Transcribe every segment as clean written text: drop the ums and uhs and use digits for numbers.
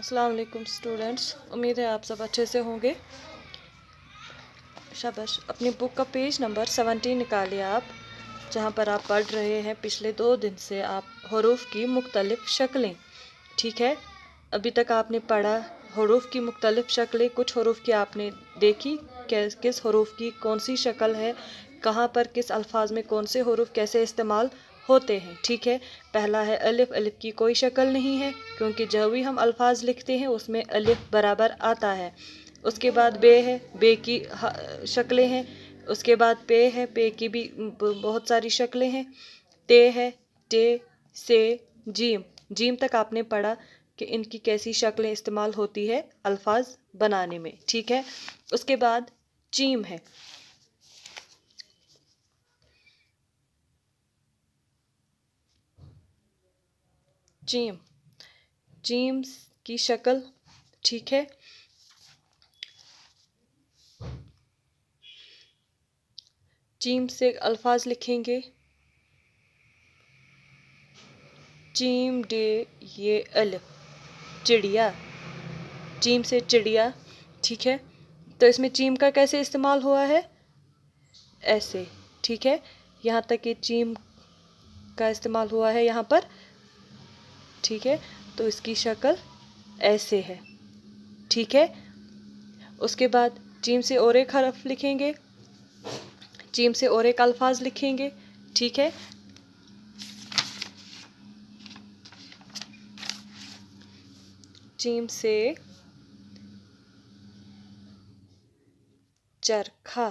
अस्सलाम वालेकुम स्टूडेंट्स, उम्मीद है आप सब अच्छे से होंगे। शाबाश। अपनी बुक का पेज नंबर 17 निकालिए आप, जहाँ पर आप पढ़ रहे हैं पिछले 2 दिन से आप हरूफ की मुख्तलिफ शक्लें। ठीक है, अभी तक आपने पढ़ा हरूफ की मुख्तलिफ शक्लें। कुछ हरूफ की आपने देखी किस हरूफ की कौन सी शक्ल है, कहाँ पर किस अल्फाज में कौन से हरूफ कैसे इस्तेमाल होते हैं। ठीक है, पहला है अलिफ। अलिफ की कोई शक्ल नहीं है क्योंकि जब भी हम अल्फाज लिखते हैं उसमें अलिफ बराबर आता है। उसके बाद बे है, बे की शक्लें हैं। उसके बाद पे है, पे की भी बहुत सारी शक्लें हैं। ते है, टे से जीम। जीम तक आपने पढ़ा कि इनकी कैसी शक्लें इस्तेमाल होती है अल्फाज बनाने में। ठीक है, उसके बाद चीम है। चीम, चीम की शक्ल। ठीक है, चीम से अल्फाज लिखेंगे चीम डे ये अलिफ, चिड़िया। चीम से चिड़िया। ठीक है, तो इसमें चीम का कैसे इस्तेमाल हुआ है, ऐसे। ठीक है, यहाँ तक कि चीम का इस्तेमाल हुआ है यहाँ पर। ठीक है, तो इसकी शक्ल ऐसे है। ठीक है, उसके बाद चीम से और एक हरफ लिखेंगे, चीम से और एक अल्फाज लिखेंगे। ठीक है, चीम से चरखा।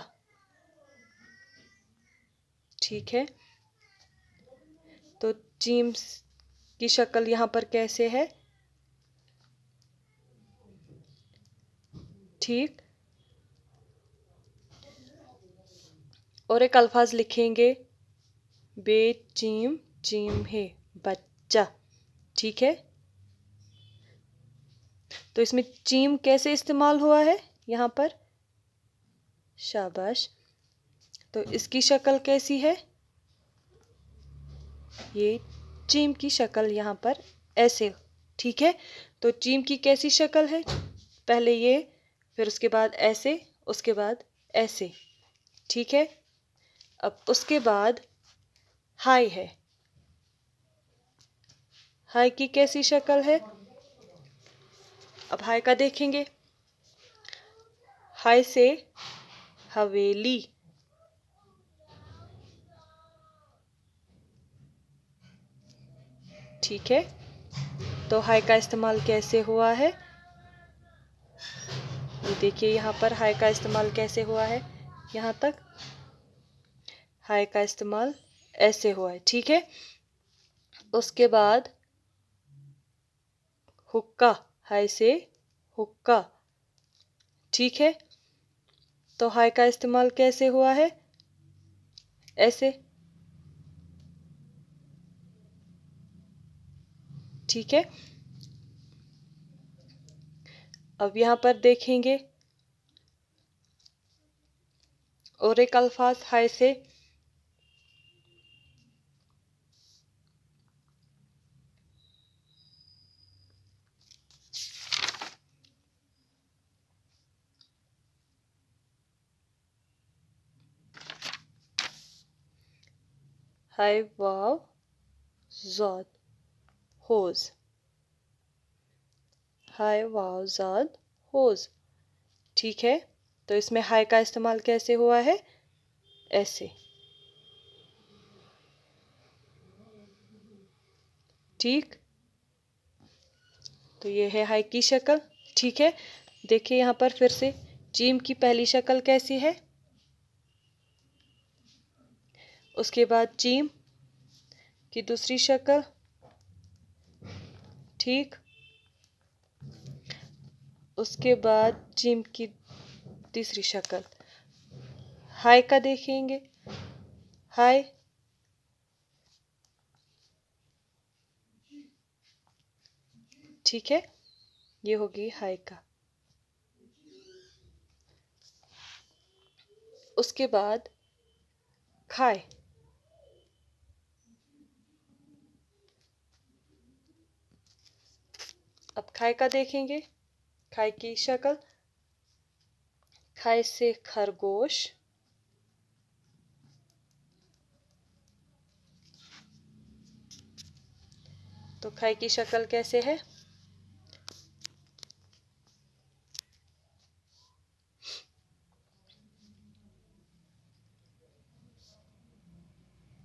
ठीक है, तो चीम की शक्ल यहाँ पर कैसे है, ठीक। और एक अल्फाज लिखेंगे बे चीम, चीम है बच्चा। ठीक है, तो इसमें चीम कैसे इस्तेमाल हुआ है यहाँ पर, शाबाश। तो इसकी शक्ल कैसी है, ये चीम की शक्ल यहाँ पर ऐसे। ठीक है, तो चीम की कैसी शक्ल है, पहले ये, फिर उसके बाद ऐसे, उसके बाद ऐसे। ठीक है, अब उसके बाद हाय है। हाय की कैसी शक्ल है, अब हाय का देखेंगे। हाय से हवेली। ठीक है, तो हाय का इस्तेमाल कैसे हुआ है, ये देखिए यहाँ पर हाय का इस्तेमाल कैसे हुआ है। यहाँ तक हाय का इस्तेमाल ऐसे हुआ है। ठीक है, उसके बाद हुक्का। हाय से हुक्का। ठीक है, तो हाय का इस्तेमाल कैसे हुआ है, ऐसे। ठीक है, अब यहाँ पर देखेंगे और एक अल्फाज हाय से, हाय वाव ज़ाद होज। हाय वाव ज़ाद होज। ठीक है, तो इसमें हाय का इस्तेमाल कैसे हुआ है, ऐसे। ठीक, तो ये है हाय की शक्ल। ठीक है, देखिए यहाँ पर फिर से चीम की पहली शक्ल कैसी है, उसके बाद चीम की दूसरी शक्ल। ठीक, उसके बाद चीम की तीसरी शक्ल। हाय का देखेंगे, हाय। ठीक है, ये होगी हाय का। उसके बाद खाए। अब खाय का देखेंगे, खाय की शक्ल, खाय से खरगोश, तो खाय की शक्ल कैसे है?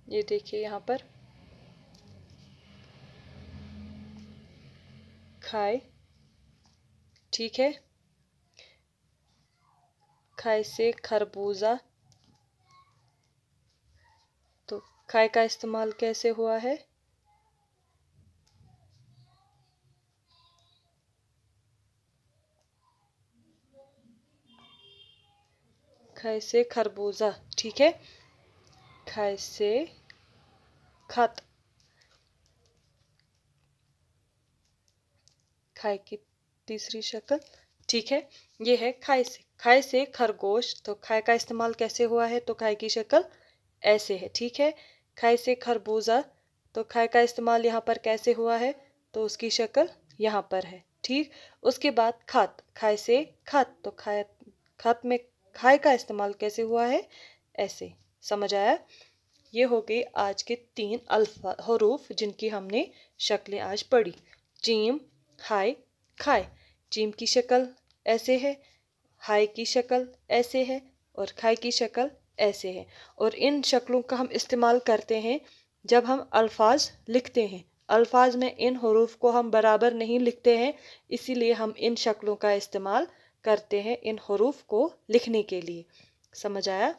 ये देखिए यहाँ पर खाय, ठीक है। खाय से खरबूजा, तो खाय का इस्तेमाल कैसे हुआ है? खाय से खरबूजा, ठीक है। खाय से खत, खाय की तीसरी शक्ल, ठीक है। ये है खाय से। खाय से खरगोश, तो खाय का इस्तेमाल कैसे हुआ है? तो खाय की शक्ल ऐसे है, ठीक है। खाय से खरबूजा, तो खाय का इस्तेमाल यहाँ पर कैसे हुआ है? तो उसकी शक्ल यहाँ पर है, ठीक। उसके बाद खत, खाय से खत, तो खाय खत में खाय का इस्तेमाल कैसे हुआ है? ऐसे। समझ आया? ये हो गई आज के 3 अल्फा हरूफ जिनकी हमने शक्लें आज पढ़ी। जीम, हाय, खाय। जीम की शक्ल ऐसे है, हाय की शक्ल ऐसे है और खाय की शक्ल ऐसे है। और इन शक्लों का हम इस्तेमाल करते हैं जब हम अल्फाज लिखते हैं। अल्फाज में इन हरूफ को हम बराबर नहीं लिखते हैं, इसीलिए हम इन शक्लों का इस्तेमाल करते हैं इन हरूफ को लिखने के लिए। समझ आया?